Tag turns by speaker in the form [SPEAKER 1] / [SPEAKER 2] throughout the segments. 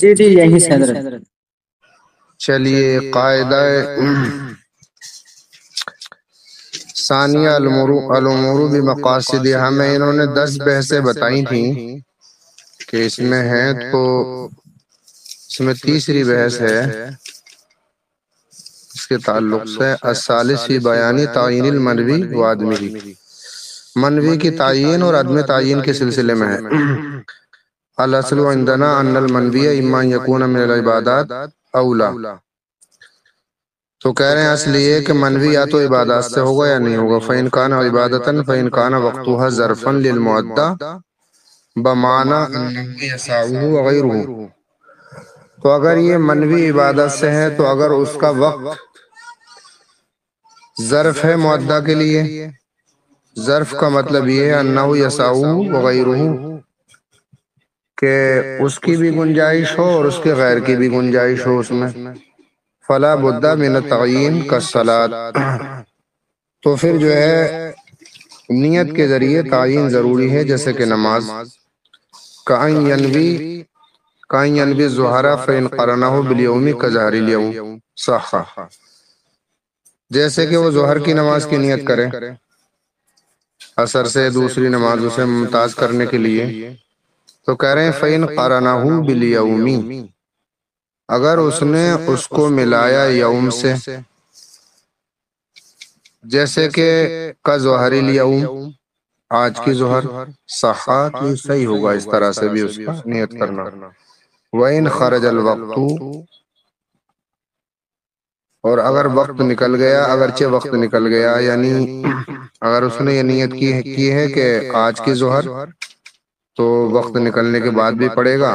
[SPEAKER 1] جی جی یہیں سے حضرت۔
[SPEAKER 2] چلیے قاعدہ ثانیہ الامور بمقاصد، ہمیں انہوں نے 10 بحثیں بتائی تھیں کہ اس میں ہے، تو اس میں تیسری بحث ہے اس کے تعلق سے الثالث فی بیانی تعین المنوی و عدمہ، منوی کی تعین اور عدم تعین کے سلسلے میں ہے۔ الاصل عندنا ان المنوی اما ان یکون من العبادات اولا، تو کہہ رہے ہیں اصل یہ کہ منوی یا تو عبادات سے ہوگا یا نہیں ہوگا، فإن كان عبادة فإن كان وقتها ظرفا للمعدہ بمعنى انه يسعه وغيره، تو اگر یہ منوی عبادت سے ہے تو اگر اس کا وقت ظرف ہے معدہ کے لیے، ظرف کا مطلب یہ ہے انه يسعه وغيره، کہ اس کی بھی گنجائش ہو اور اس کے غیر کی بھی گنجائش ہو اس میں، فلا بد من التعین كالصلاة، تو پھر جو ہے نیت کے ذریعے تعین ضروری ہے، جیسے کہ نماز، کأن ينوي الظہر فإن قرنه باليوم كظہر اليوم صح، جیسے کہ وہ ظہر کی نماز کی نیت کرے عصر سے دوسری نمازوں سے ممتاز کرنے کے لیے، تو کہہ رہے ہیں فإن قرنه باليوم، اگر اس نے اس کو ملایا یوم سے، جیسے کہ کظہر اليوم آج کی ظہر، صحا تو یہ صحیح ہوگا اس طرح سے بھی اس کا نیت کرنا۔ وَإِنْ خَرَجَ الْوَقْتُ، اور اگر وقت نکل گیا، اگرچہ وقت نکل گیا، یعنی اگر اس نے یہ نیت کی ہے کہ آج کی ظہر، تو وقت نکلنے کے بعد بھی پڑے گا،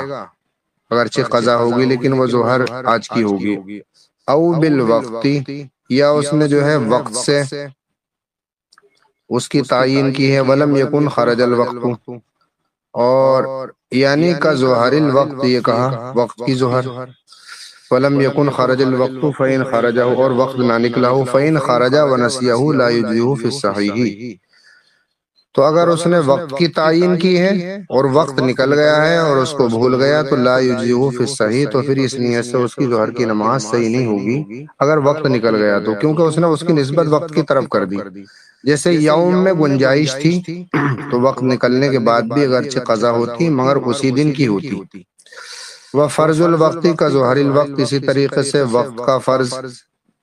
[SPEAKER 2] اگرچہ قضا ہوگی لیکن وہ ظہر آج کی ہوگی۔ او بالوقت، یا اس نے جو ہے وقت سے اس کی تعین کی ہے، ولم یکن خرج الوقت، اور یعنی کا ظہر الوقت، یہ کہا وقت کی ظہر، ولم یکن خرج الوقت فإن خرجہ، اور وقت نہ نکلا ہو، فإن خرجہ ونسیہ لا یجزئہ فی الصحیح، تو اگر اس نے وقت کی تعین کی ہے اور وقت نکل گیا ہے اور اس کو بھول گیا، تو لا یجزئہ فی الصحیح، تو پھر اس نیت سے اس کی ظہر کی نماز صحیح نہیں ہوگی اگر وقت نکل گیا تو، کیونکہ اس نے اس کی نسبت وقت کی طرف کر دی۔ جیسے یوم میں گنجائش تھی تو وقت نکلنے کے بعد بھی اگرچہ قضا ہوتی مگر اسی دن کی ہوتی۔ وہ فرض الوقت کا ظہر الوقت، اسی طریقے سے وقت کا فرض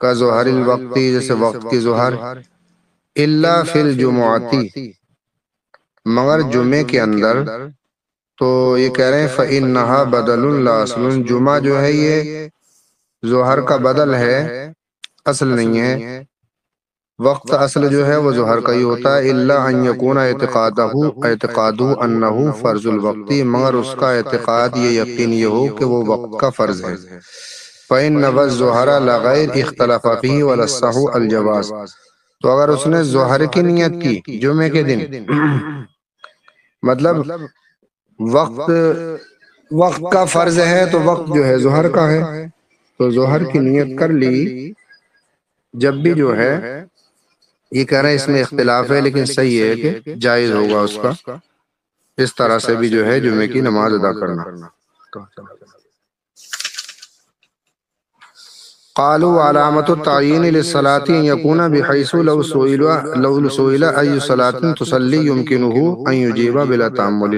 [SPEAKER 2] کا ظہر الوقت، جیسے وقت کی ظہر، الا فی الجمعتی، مگر جمعے کے اندر، تو یہ کہہ رہے ہیں فإنها بدل لا اصل، جمعہ جو ہے یہ ظہر کا بدل ہے، اصل نہیں ہے، وقت اصل جو ہے وہ ظہر کا ہی ہوتا ہے، الا ان یکون اعتقادہ انہ فرض الوقت، مگر اس کا اعتقاد یہ یقین یہ ہو کہ وہ وقت کا فرض ہے۔ فإن نوى الظہر لغیر اختلف فیہ والصح الجواز، تو اگر اس نے ظہر کی نیت کی جمعے کے دن، مطلب وقت کا فرض ہے تو وقت جو ہے ظہر کا ہے، تو ظہر کی نیت کر لی جب بھی جو ہے، یہ کہہ رہے ہیں اس میں اختلاف ہے لیکن صحیح ہے کہ جائز ہوگا اس کا، اس طرح سے بھی جو ہے جمعے کی نماز ادا کرنا۔ قالوا علامة التعيين للصلاة أن يكون بحيث لو سئل أي صلاة تصلي يمكنه أن يجيب بلا تأمل،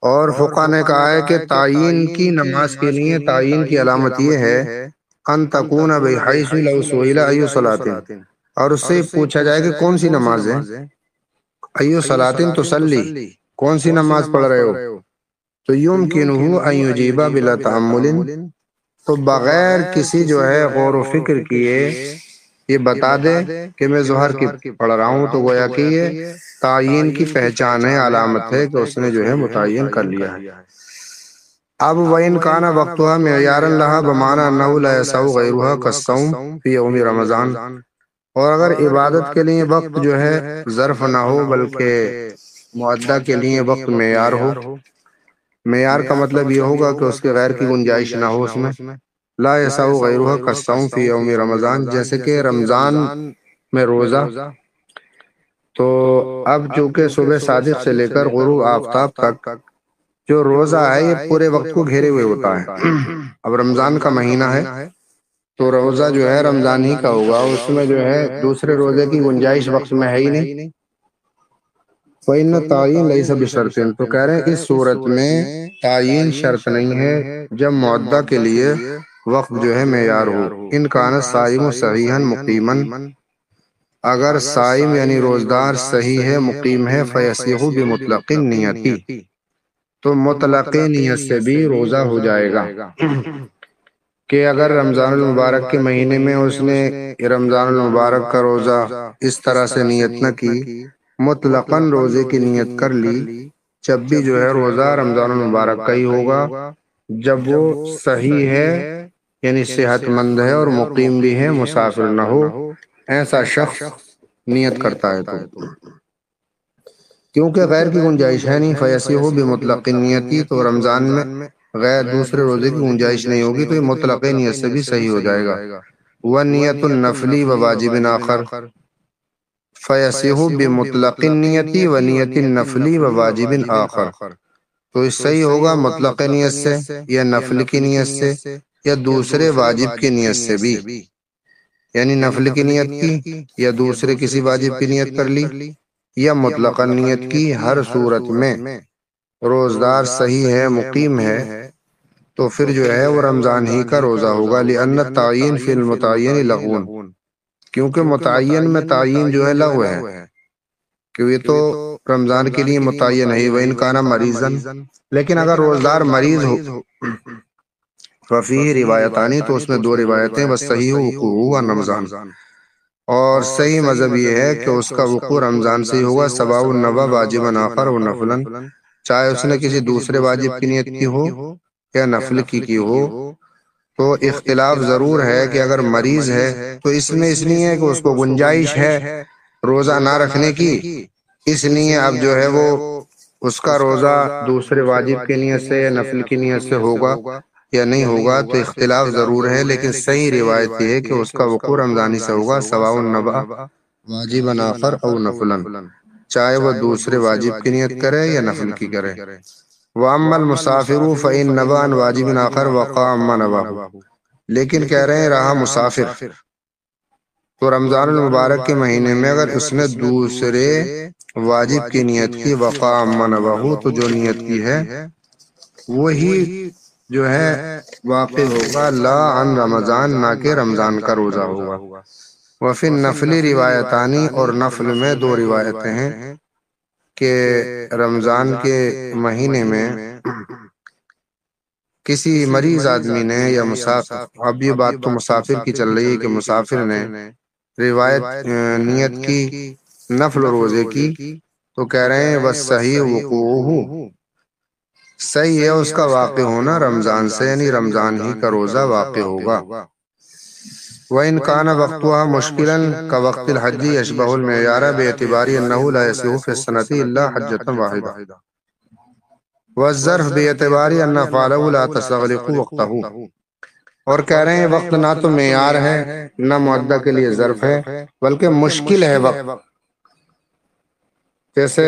[SPEAKER 2] اور فقہ نے کہا ہے کہ تعین کی نماز کے لیے تعین کی علامت یہ ہے ان تکون بحیث لو سئل أي صلاة، اور اس سے پوچھا جائے کہ کون سی نماز ہے، أي صلاة تصلي، کون سی نماز پڑھ رہے ہو، تو يمكنه أن يجيب بلا تأمل، تو بغیر کسی جو ہے غور و فکر کیے یہ بتا دے کہ میں ظہر کی پڑھ رہا ہوں، تو گویا کہ یہ تعین کی پہچان ہے، علامت ہے کہ اس نے جو ہے متعین کر لیا ہے۔ اب وَإِنْ كَانَ وَقْتُهَا مِعْيَارًا لَهَا بِمَعْنَى أَنَّهُ لَا يَسْعُ غَيْرُهَا كَالصَّوْمِ فِي يَوْمِ رمضان، اور اگر عبادت کے لیے وقت جو ہے ظرف نہ ہو بلکہ معدہ کے لیے وقت معیار ہو، معیار کا مطلب یہ ہوگا کہ اس کے غیر کی گنجائش نہ ہو اس میں، لا يسع غیرها كالصوم فی یوم رمضان، جیسے کہ رمضان میں روزہ، تو اب چونکہ صبح صادق سے لے کر غروب آفتاب تک جو روزہ ہے یہ پورے وقت کو گھیرے ہوئے ہوتا ہے۔ اب رمضان کا مہینہ ہے تو روزہ جو ہے رمضان ہی کا ہوگا، اس میں جو ہے دوسرے روزے کی گنجائش وقت میں ہے ہی نہیں۔ فَإِنَّ تعین لَيْسَ بِشَرْطٍ، تو کہہ رہے ہیں اس صورت میں تعین شرط نہیں ہے جب معدہ کے لیے وقت جو ہے معیار ہو۔ ان کان الصائم صحیحا مقیما، اگر صائم یعنی روزدار صحیح ہے مقیم ہے، فیصیح بمطلق نیتی، تو مطلق نیت سے بھی روزہ ہو جائے گا۔ کہ اگر رمضان المبارک کے مہینے میں اس نے رمضان المبارک کا روزہ اس طرح سے نیت نہ کی، مطلقاً روزے کی نیت کر لی، جب بھی جو ہے روزہ رمضان المبارک کا ہی ہوگا، جب وہ صحیح ہے یعنی صحت مند ہے اور مقیم بھی ہے، مسافر نہ ہو، ایسا شخص نیت کرتا ہے تو۔ کیونکہ غیر کی گنجائش ہے نہیں، فیصیح بمطلق نیتی، تو رمضان میں غیر دوسرے روزے کی گنجائش نہیں ہوگی تو یہ مطلق نیت سے بھی صحیح ہو جائے گا۔ وَنِيَّةُ النَّفْلِ وَوَاجِبٍ آخر، فَيَصِحُ بِمُطْلَقِ النِّيَّةِ وَنِيَّةِ النَّفْلِ وَوَاجِبٍ آخر، تو اس صحیح ہوگا مطلق نیت سے یا نفل کی نیت سے یا دوسرے واجب کی نیت سے بھی، یعنی نفل کی نیت کی یا دوسرے کسی واجب کی نیت کر لی یا مطلق نیت کی، ہر صورت میں روزدار صحیح ہے مقیم ہے تو پھر جو ہے وہ رمضان ہی کا روزہ ہوگا۔ لأن التعین فی المتعین لغو، کیونکہ متعین میں تعین جو ہے لغو ہے، کہ یہ تو رمضان کے لیے متعین ہے۔ وَإِنْ كَانَ مَرِيضًا، لیکن اگر روزدار مریض ہو، ففیہ روایتانی، تو اس میں دو روایتیں، والصحیح وقوعہ عن رمضان، اور صحیح مذہب یہ ہے کہ اس کا وقوع رمضان سے ہی ہوگا، سواء نوى واجبا آخر و نفلا، چاہے اس نے کسی دوسرے واجب کی نیت کی ہو یا نفل کی ہو۔ تو اختلاف ضرور ہے کہ اگر مریض ہے تو اس میں اس لیے ہے کہ اس کو گنجائش ہے روزہ نہ رکھنے کی، اس لیے اب جو ہے وہ اس کا روزہ دوسرے واجب کی نیت سے یا نفل کی نیت سے ہوگا یا نہیں ہوگا، تو اختلاف ضرور ہے، لیکن صحیح روایت یہ ہے کہ اس کا وقوع رمضانی سے ہوگا، سواء نوى واجبا آخر او نفلا، چاہے وہ دوسرے واجب کی نیت کرے یا نفل کی کرے۔ وَأَمَّا الْمُسَافِرُ فَإِنْ نَوَى عَنْ وَاجِبٍ آخر وَقَعَ عَمَّا نَوَاهُ، لیکن کہہ رہے ہیں رہا مسافر، تو رمضان المبارک کے مہینے میں اگر اس نے دوسرے واجب کی نیت کی، وَقَعَ عَمَّا نَوَاهُ، تو جو نیت کی ہے وہی جو ہے واقع ہوگا، لا عن رمضان، نہ کہ رمضان کا روزہ ہوگا۔ وفی النفل روایتانی، اور نفل میں دو روایتیں ہیں کہ رمضان کے مہینے میں کسی مریض آدمی نے یا مسافر، اب یہ بات تو مسافر کی چل رہی ہے کہ مسافر نے روایت نیت کی نفل روزے کی، تو کہہ رہے ہیں بس صحیح وقوعہ، صحیح ہے اس کا واقع ہونا رمضان سے، یعنی رمضان ہی کا روزہ واقع ہوگا۔ وَإِنْ كَانَ وَقْتُهَا مُشْكِلًا كَوَقْتِ الْحَجِّ يَشْبَهُ الْمِعْيَارَ بِاعْتِبَارِ أَنَّهُ لَا يَصِحُ فِي السَّنَةِ إِلَّا حَجَّةً وَاحِدَةً، وَالظَّرْفُ بِاعْتِبَارِ أَنَّ أَفْعَالَهُ لَا تَسْتَغْرِقُ وَقْتَهُ، اور کہہ رہے ہیں وقت نہ تو معیار ہے نہ معدہ کے لیے ظرف ہے، بلکہ مشکل ہے وقت، جیسے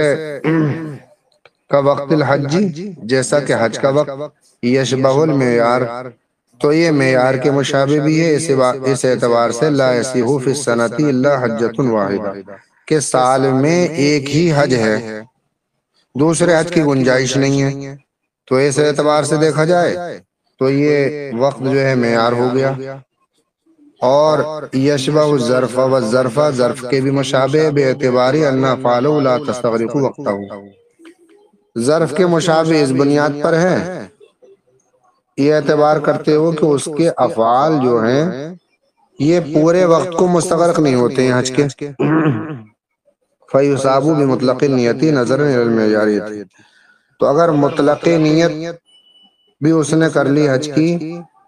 [SPEAKER 2] کا وقت الحج، جیسا کہ حج کا وقت، یشبہ المعیار، تو یہ معیار کے مشابہ بھی ہے، اس اعتبار سے لا یصح فی السنۃ الا حجۃ واحدہ، کہ سال میں ایک ہی حج ہے، دوسرے حج کی گنجائش نہیں ہے، تو اس اعتبار سے دیکھا جائے تو یہ وقت جو ہے معیار ہو گیا۔ اور یشبہ الظرف، والظرف ظرف کے بھی مشابہ باعتبار ان افعالہ لا تستغرق وقتہ، ظرف کے مشابہ اس بنیاد پر ہے، یہ اعتبار کرتے ہو کہ اس کے افعال جو ہیں یہ پورے وقت کو مستغرق نہیں ہوتے ہیں حج کے۔ فیصاب بمطلق نیتی نظرا الی المعیاریۃ، تو اگر مطلق نیت بھی اس نے کر لی حج کی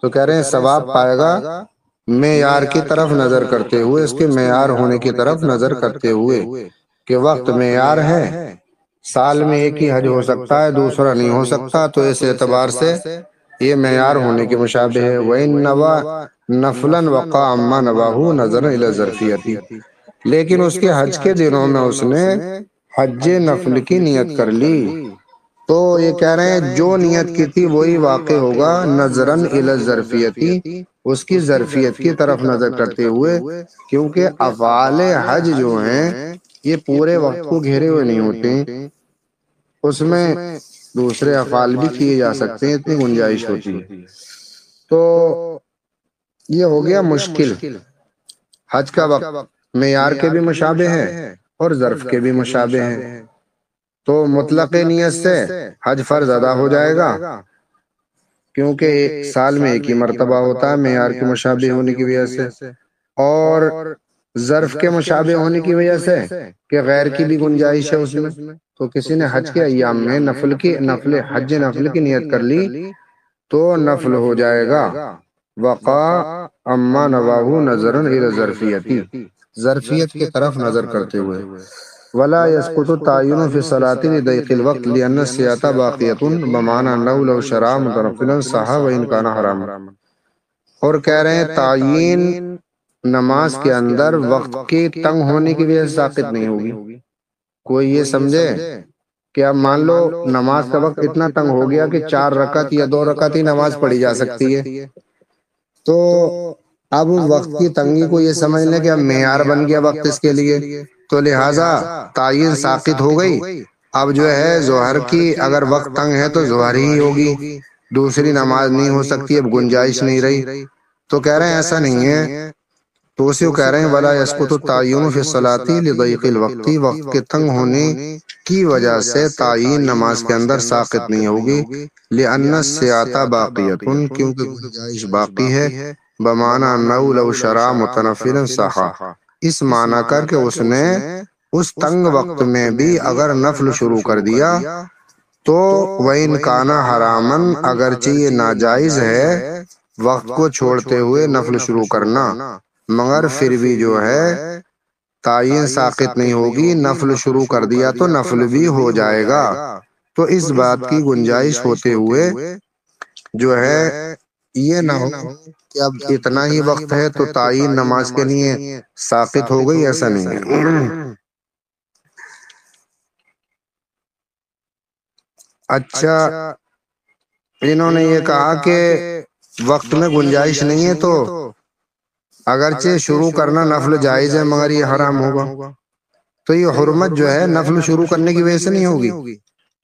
[SPEAKER 2] تو کہہ رہے ہیں ثواب پائے گا، معیار کی طرف نظر کرتے ہوئے، اس کے معیار ہونے کی طرف نظر کرتے ہوئے کہ وقت معیار ہے، سال میں ایک ہی حج ہو سکتا ہے دوسرا نہیں ہو سکتا، تو اس اعتبار سے یہ معیار ہونے کے مشابہ ہے۔ وَإِن نَوَى نَفْلًا وَقَعَ عَمَّا نَوَاهُ نَظَرًا إِلَى الظَّرْفِيَّةِ، لیکن اس کے حج کے دنوں میں اس نے حج نفل کی نیت کر لی، تو یہ کہہ رہے ہیں جو نیت کی تھی وہی واقع ہوگا نظرن الی الظرفیتی، اس کی ظرفیت کی طرف نظر کرتے ہوئے، کیونکہ افعال حج جو ہیں یہ پورے وقت کو گھیرے ہوئے نہیں ہوتے، اس میں دوسرے افعال بھی کیے جا سکتے ہیں، اتنی گنجائش ہوتی ہے۔ تو یہ ہو گیا مشکل۔ حج کا وقت معیار کے بھی مشابہ ہے اور ظرف کے بھی مشابہ ہیں، تو مطلق نیت سے حج فرض ادا ہو جائے گا، کیونکہ سال میں ایک ہی مرتبہ ہوتا ہے معیار کے مشابہ ہونے کی وجہ سے، اور ظرف کے مشابہ ہونے کی وجہ سے کہ غیر کی بھی گنجائش ہے اس میں۔ تو کسی نے حج کے ایام میں نفل کی نیت کر لی تو نفل ہو جائے گا، وقع اما نواہ نظرا الی ظرفیتی، ظرفیت کی طرف نظر کرتے ہوئے، ولا يسقط التعین فی الصلاة لضیق الوقت لأن الصیغة باقیۃ بمعنى انه لو شرع متنفلا صح وان کان حراما۔ اور کہہ رہے ہیں تعین نماز کے اندر وقت کے تنگ ہونے کی وجہ سے ساقط نہیں ہوگی۔ کوئی یہ سمجھے کہ اب مان لو نماز کا وقت اتنا تنگ ہو گیا کہ 4 رکعت یا 2 رکعت ہی نماز پڑھی جا سکتی ہے، تو اب وقت کی تنگی کو یہ سمجھ لیں کہ اب معیار بن گیا وقت اس کے لیے، تو لہٰذا تعین ساقط ہو گئی۔ اب جو ہے ظہر کی اگر وقت تنگ ہے تو ظہر ہی ہوگی، دوسری نماز نہیں ہو سکتی، اب گنجائش نہیں رہی۔ تو کہہ رہے ہیں ایسا نہیں ہے، تو اسی کو کہہ رہے ہیں ولا يسقط التعین فی الصلاة لضیق الوقت، وقت کے تنگ ہونے کی وجہ سے تعین نماز کے اندر ساقط نہیں ہوگی، لأن الصیغة باقیۃ، کیونکہ گنجائش باقی ہے، بمعنی انه لو شرع متنفلا صح، اس معنی کر کے اس نے اس تنگ وقت میں بھی اگر نفل شروع کر دیا تو وَإِنْ كَانَ حَرَامًا، اگرچہ یہ ناجائز ہے وقت کو چھوڑتے ہوئے نفل شروع کرنا، مگر پھر بھی جو ہے تعین ساقط نہیں ہوگی، نفل شروع کر دیا تو نفل بھی ہو جائے گا۔ تو اس بات کی گنجائش ہوتے ہوئے جو ہے یہ نہ ہو کہ اب اتنا ہی وقت ہے تو تعین نماز کے لیے ساقط ہو گئی، ایسا نہیں ہے۔ اچھا، انہوں نے یہ کہا کہ وقت میں گنجائش نہیں ہے تو اگرچہ شروع کرنا نفل جائز ہے مگر یہ حرام ہوگا، تو یہ حرمت جو ہے نفل شروع کرنے کی وجہ سے نہیں ہوگی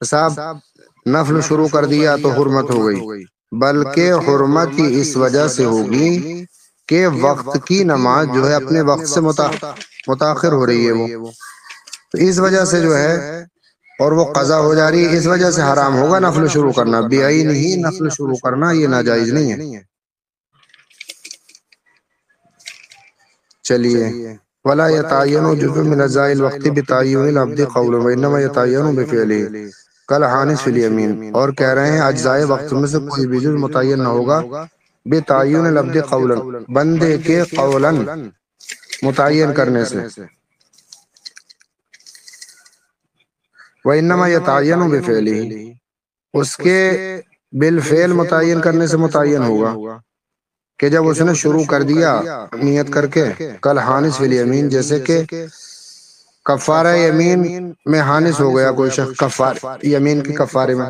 [SPEAKER 2] صاحب، نفل شروع کر دیا تو حرمت ہو گئی، بلکہ حرمت ہی اس وجہ سے ہوگی کہ وقت کی نماز جو ہے اپنے وقت سے متاخر ہو رہی ہے، وہ تو اس وجہ سے جو ہے اور وہ قضا ہو جا رہی ہے، اس وجہ سے حرام ہوگا نفل شروع کرنا، بعین ہی نفل شروع کرنا یہ ناجائز نہیں ہے۔ چلیے، ولا يتعین جزء من اجزاء الوقت بتعین العبد قول وانما يتعین بفعله کالحانث فی الیمین، اور کہہ رہے ہیں اجزاء وقت میں سے کوئی بھی جز متعین نہ ہوگا بتعین العبد قولا، بندے کے قولا متعین کرنے سے، وانما يتعین بفعله، اس کے بالفعل متعین کرنے سے متعین ہوگا کہ جب اس نے شروع کر دیا نیت کر کے، کل حانث فی الیمین، جیسے کہ کفارہ یمین میں حانث ہو گیا کوئی شخص کفار یمین کے کفارے میں،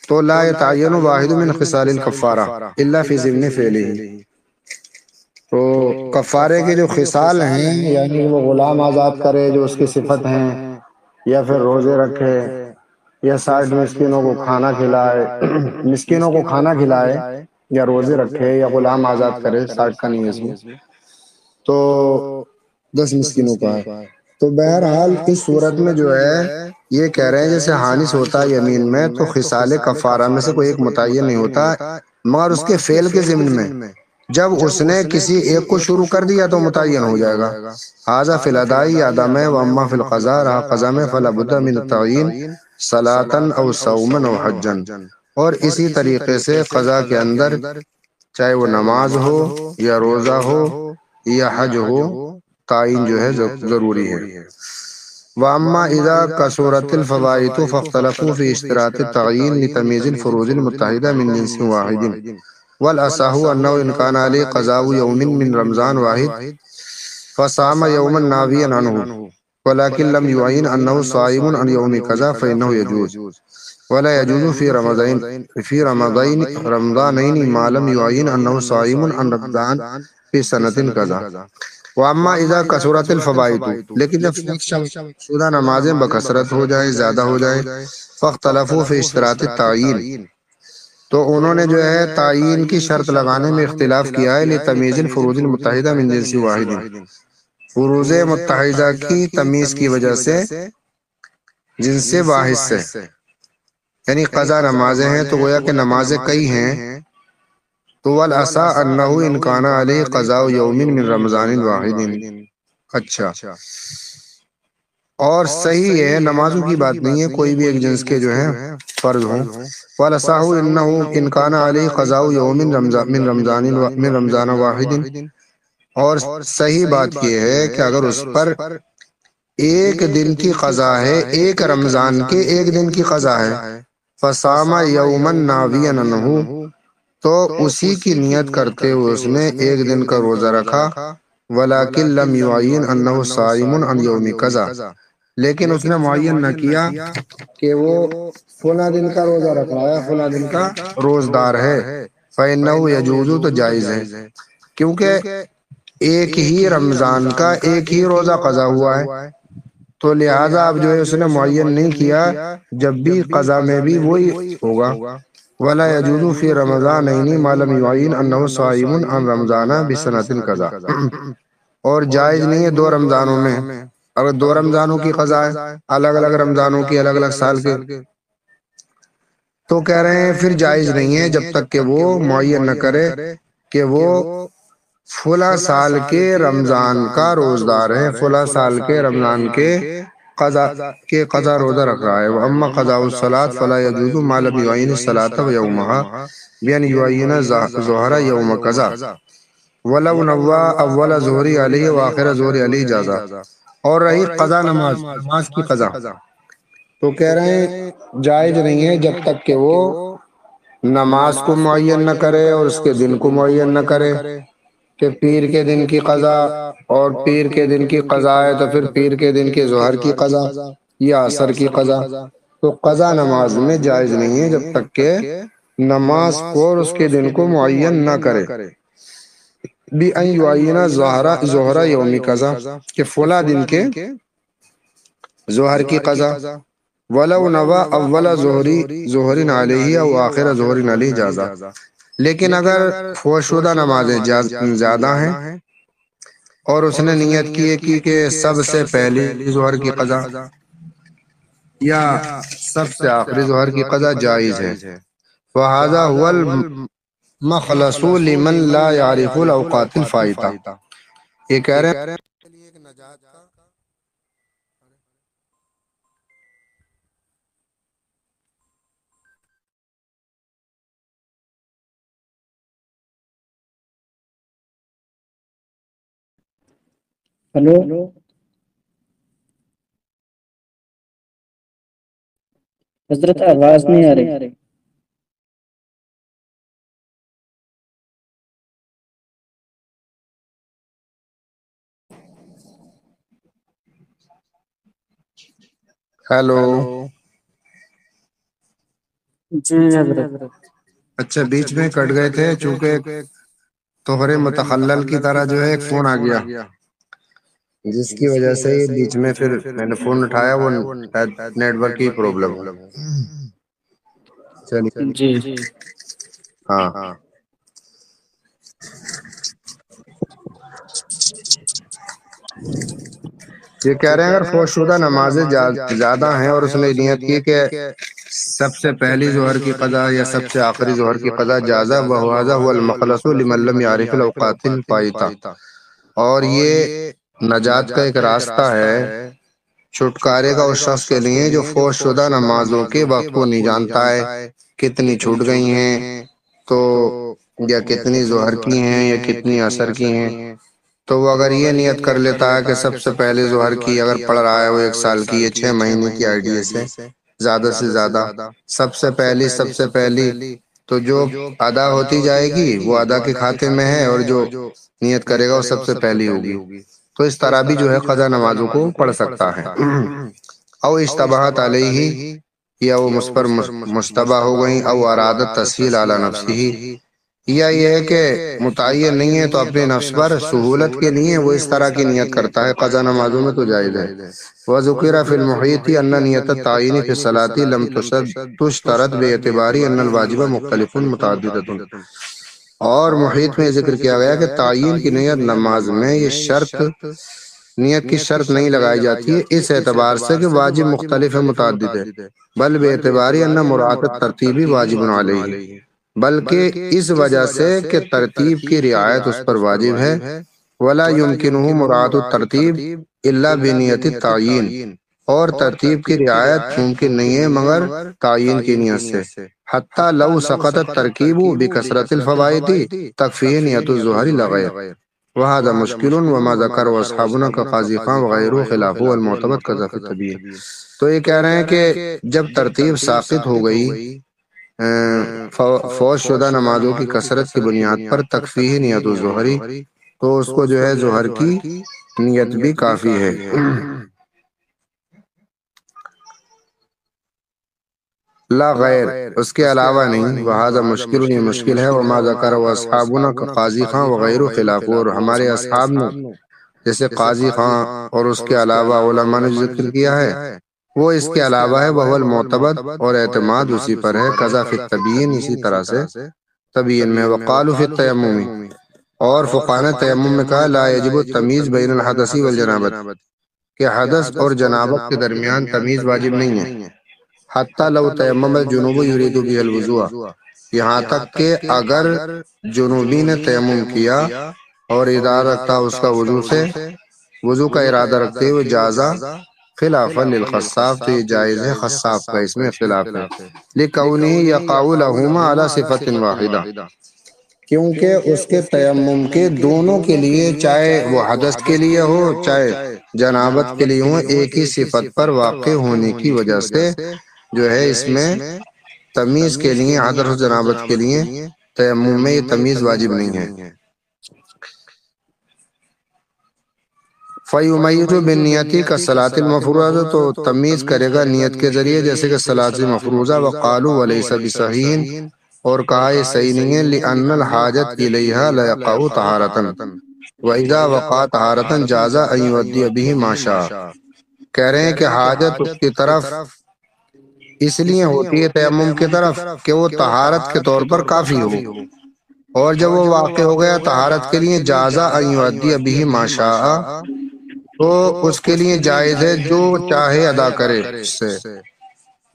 [SPEAKER 2] تو لا يتعین واحد من خصال الکفارہ الا فی ضمن فعلہ، تو کفارے کے جو خصال ہیں یعنی وہ غلام آزاد کرے جو اس کی صفت ہیں، یا پھر روزے رکھے، یا 60 مسکینوں کو کھانا کھلائے، مسکینوں کو کھانا کھلائے، یا روزے رکھے، یا غلام آزاد کرے، 60 کا نہیں ہے اس میں، تو 10 مسکینوں کا ہے۔ تو بہرحال اس صورت میں جو ہے یہ کہہ رہے ہیں جیسے حانث ہوتا ہے یمین میں تو خصال کفارہ میں سے کوئی ایک متعین نہیں ہوتا، مگر اس کے فعل کے ضمن میں جب اس نے کسی ایک کو شروع کر دیا تو متعین ہو جائے گا۔ ھذا فی الاداء آدم و اما فی القضاء، رہا قضاء میں فلا بد من التعین صلاۃ او صوما او حجا، اور اسی طریقے سے قضاء کے اندر چاہے وہ نماز ہو یا روزہ ہو یا حج ہو، تعین جو ہے ضروری ہے۔ وَأَمَّا إِذَا كَثُرَتِ الْفَوَائِدُ فَاخْتَلَفُوا فِي اشْتِرَاطِ التَّعْيِينِ لِتَمْيِيزِ الْفُرُوضِ الْمُتَّحِدَةِ مِنْ جِنْسٍ وَاحِدٍ، وَالْأَصَحُّ أَنَّهُ إِنْ كَانَ عَلَيْهِ قَضَاءُ يَوْمٍ مِنْ رَمَضَانَ وَاحِدٍ فَصَامَ يَوْمًا نَاوِيًا عَنْهُ ولكن لم يعين أنه صائم عن يوم كذا فإنه يجوز ولا يجوز في رمضانين ما لم يعين أنه صائم عن رمضان في سنة كذا. واما اذا کثرت الفوائد، لیکن جب شدہ نمازیں بکثرت ہو جائیں، زیادہ ہو جائیں، فاختلفوا فی اشتراط التعیین، تو انہوں نے جو ہے تعین کی شرط لگانے میں اختلاف کیا ہے، لتمییز الفروض المتحدہ من جنس واحد، فروض متحدہ کی تمیز کی وجہ سے جنس واحد سے، یعنی قضا نمازیں ہیں تو گویا کہ نمازیں کئی ہیں، تو والعصا انہ ان کان علیہ قضاء یوم من رمضان واحد. اچھا، اور صحیح ہے، نمازوں کی بات نہیں ہے، کوئی بھی ایک جنس کے جو ہیں فرض ہوں. والصح انہ ان کان علیہ قضاء یوم من رمضان واحد، اور صحیح بات یہ ہے کہ اگر اس پر ایک دن کی قضا ہے، ایک رمضان کے ایک دن کی قضا ہے، فصام یوما ناویا عنہ، تو اسی کی نیت کرتے ہوئے اس نے ایک دن کا روزہ رکھا. ولیکن لم یعین انہ صائم عن یوم کذا، لیکن اس نے معین نہ کیا کہ وہ فلاں دن کا روزہ رکھ رہا ہے، فلاں دن کا روزدار ہے. فإنہ یجوز، تو جائز ہے، کیونکہ ایک ہی رمضان کا ایک ہی روزہ قضا ہوا ہے، تو لہذا اب جو ہے اس نے معین نہیں کیا، جب بھی قضا میں بھی وہی ہوگا. ولا يجوز في رمضانين ما لم يعين انه صائم عن رمضان بسنة كذا، اور جائز نہیں ہے دو رمضانوں میں، اگر دو رمضانوں کی قضا ہے، الگ الگ رمضانوں کی، الگ الگ سال کے، تو کہہ رہے ہیں پھر جائز نہیں ہے جب تک کہ وہ معین نہ کرے کہ وہ فلاں سال کے رمضان کا روزدار ہے، فلاں سال کے رمضان کے قضا روزہ رکھ رہا ہے. واما قضاء الصلاۃ فلا يجوز ما لم يعين الصلاۃ ويومها بان يعين ظهر يوم كذا ولو نوى اول ظهر علیہ واخر ظهر علیہ جازا. اور رہی قضا نماز کی قضا، تو کہہ رہے ہیں جائز نہیں ہے جب تک کہ وہ نماز کو معین نہ کرے اور اس کے دن کو معین نہ کرے، کہ پیر کے دن کی قضا، اور پیر کے دن کی قضا ہے تو پھر پیر کے دن کے ظہر کی قضا یا عصر کی قضا. تو قضا نماز میں جائز نہیں ہے جب تک کہ نماز کو اور اس کے دن کو معین نہ کرے. بِأَن يُعَيِّنَ ظُہْرَ یوم قضا، کہ فلاں دن کے ظہر کی قضا. وَلَوْ نَوَى أَوَّلَ ظُہْرٍ عَلَيْهِ أَوْ آخِرَ ظُہْرٍ عَلَيْهِ جازا. لیکن اگر فوت شدہ نمازیں زیادہ ہیں اور اس نے نیت کی کہ سب سے پہلی ظہر کی قضا یا سب سے آخری ظہر کی قضا، جائز ہے. فَهَذَا هُوَ الْمَخْلَصُ لِمَنْ لَا يَعْرِفُ الْأَوْقَاتِ الْفَائِتَةَ. یہ کہہ رہے ہیں
[SPEAKER 1] ہلو، حضرت آواز نہیں آ رہی.
[SPEAKER 2] ہیلو.
[SPEAKER 1] جی حضرت.
[SPEAKER 2] اچھا، بیچ میں کٹ گئے تھے چونکہ طہر متخلل کی طرح جو ہے ایک فون آ گیا، جس کی وجہ سے یہ بیچ میں پھر میں نے فون اٹھایا، وہ نیٹ ورک کی پرابلم ہے. چلیے،
[SPEAKER 1] جی
[SPEAKER 2] ہاں. یہ کہہ رہے ہیں اگر فوت شدہ نمازیں زیادہ ہیں اور اس نے نیت کی کہ سب سے پہلی ظہر کی قضا یا سب سے آخری ظہر کی قضا، جازا وَهَذَا هُوَ الْمَخْلَصُ لِمَن لَّمْ يَعْرِفِ الْأَوْقَاتِ الْفَائِتَةَ. اور یہ نجات کا ایک راستہ ہے، چھٹکارے کا اس شخص کے لیے جو فوت شدہ نمازوں کے وقت کو نہیں جانتا ہے، کتنی چھوٹ گئی ہیں تو یا کتنی ظہر کی ہیں یا کتنی عصر کی ہیں. تو وہ اگر یہ نیت کر لیتا ہے کہ سب سے پہلے ظہر کی اگر پڑھ رہا ہے وہ 1 سال کی یا 6 مہینے کی آئی ڈی ایس ہے، زیادہ سے زیادہ سب سے پہلی تو جو ادا ہوتی جائے گی وہ ادا کے کھاتے میں ہے، اور جو نیت کرے گا وہ سب سے پہلی ہوگی. تو اس طرح بھی جو ہے قضا نمازوں کو پڑھ سکتا ہے۔ او اشتباہت علیہ، یا وہ مس پر مشتبہ ہو گئیں، او ارادت تسہیل علی نفسہ، یا یہ ہے کہ متعین نہیں ہے تو اپنے نفس پر سہولت کے لیے وہ اس طرح کی نیت کرتا ہے، قضا نمازوں میں تو جائز ہے۔ وذکر فی المحیط ان نیت التعیین فی الصلاۃ لم تشترط باعتبار ان الواجب مختلف متعددۃ، اور محیط میں ذکر کیا گیا کہ تعیین کی نیت نماز میں یہ شرط، نیت کی شرط نہیں لگائی جاتی ہے اس اعتبار سے کہ واجب مختلف ہے، متعدد ہے، بل بے اعتباری ان مراعات ترتیبی واجب علیہ، بلکہ اس وجہ سے کہ ترتیب کی رعایت اس پر واجب ہے۔ ولا يمكنه مراعات الترتیب الا بنیت التعیین، اور ترتیب کی رعایت ممکن نہیں ہے مگر تعیین کی نیت سے۔ حتی لو سقط الترکیب بکثرت الفوائد تکفیہ نیت الظہر لغیر، وهذا مشکل وما ذکر اصحابنا کا قاضی خان وغیرہ خلاف المعتمد کذا فی التبیین۔ تو یہ کہہ رہے ہیں کہ جب ترتیب ساقط ہو گئی فوت شدہ نمازوں کی کثرت کی بنیاد پر تکفیہ نیت الظہری، تو اس کو جو ہے ظہر کی نیت بھی کافی ہے۔ لا غیر، اس کے علاوہ نہیں، وہذا مشکل، یہ مشکل ہے، وما ذکر اصحابنا کا قاضی خان وغیرہ خلاف، اور ہمارے اصحاب نے جیسے قاضی خان اور اس کے علاوہ علماء نے ذکر کیا ہے وہ اس کے علاوہ ہے، وہ المعتبد، اور اعتماد اسی پر ہے، قضا فی التبیین، اسی طرح سے تبیین میں، وقالوا فی التیمم، اور فقہاء نے تیمم میں کہا لا یجب التمییز بین الحدث والجنابت، کہ حدث اور جنابت کے درمیان تمیز واجب نہیں ہے۔ حتی لو تیمم الجنوب یرید بہ الوضوء، یہاں تک کہ اگر جنوبی نے تیمم کیا اور ارادہ رکھتا اس کا وضو کا ارادہ رکھتے ہوئے، جازہ خلافا للخصاف، تو یہ جائز ہے، خصاف کا اس میں اختلاف ہے، لکونہ یقع لہما علی صفۃ واحدہ، کیونکہ اس کے تیمم کے دونوں کے لیے، چاہے وہ حدث کے لیے ہو چاہے جنابت کے لیے ہو، ایک ہی صفت پر واقع ہونے کی وجہ سے جو ہے اس میں تمیز کے لیے، حدث و جنابت کے لیے تیمم میں یہ تمیز واجب نہیں ہے۔ فیمیز بالنیتی کا صلاۃ المفروضہ، تو تمیز کرے گا نیت کے ذریعے، جیسے کہ صلاۃ مفروضہ، وقالوا ولیس بصحیح، اور کہا یہ صحیح نہیں ہے، لأن الحاجت الیہا لا یقع طہارۃ، واذا وقع طہارۃ جاز ان یؤدی بہ ما شاء، کہہ رہے ہیں کہ حاجت اس کی طرف اس لیے ہوتی ہے تیمم کی طرف کہ وہ طہارت کے طور پر کافی ہو، اور جب وہ واقع ہو گیا طہارت کے لیے، جاز ان یؤدی بہ ما شاء، تو اس کے لیے جائز ہے جو چاہے ادا کرے اس سے،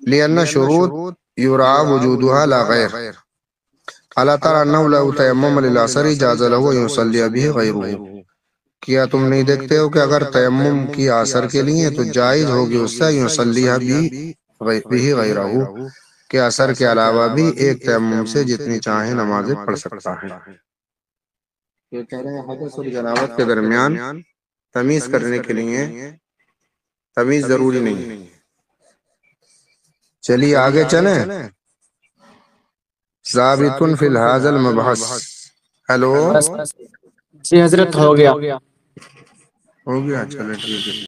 [SPEAKER 2] لأن شروط یراعی وجودها لا غیر، الا تری انہ لو تیمم للعصر جاز له ان یصلی بہ غیرہ، کیا تم نہیں دیکھتے ہو کہ اگر تیمم کی عصر کے لیے تو جائز ہوگی اس سے یصلی بہ غیرہ، کہ عصر کے علاوہ بھی ایک تیمم سے جتنی چاہے نمازیں پڑھ سکتا ہے۔ یہ کہہ رہے ہیں حدث اور جنابت کے درمیان تمیز کرنے کے لیے تمیز ضروری نہیں ہے۔ چلیے آگے چلیں، ضابط فی هذا المبحث، ہیلو،
[SPEAKER 1] بس جی حضرت، ہو گیا۔
[SPEAKER 2] ہو گیا، چلے ٹھیک ہے۔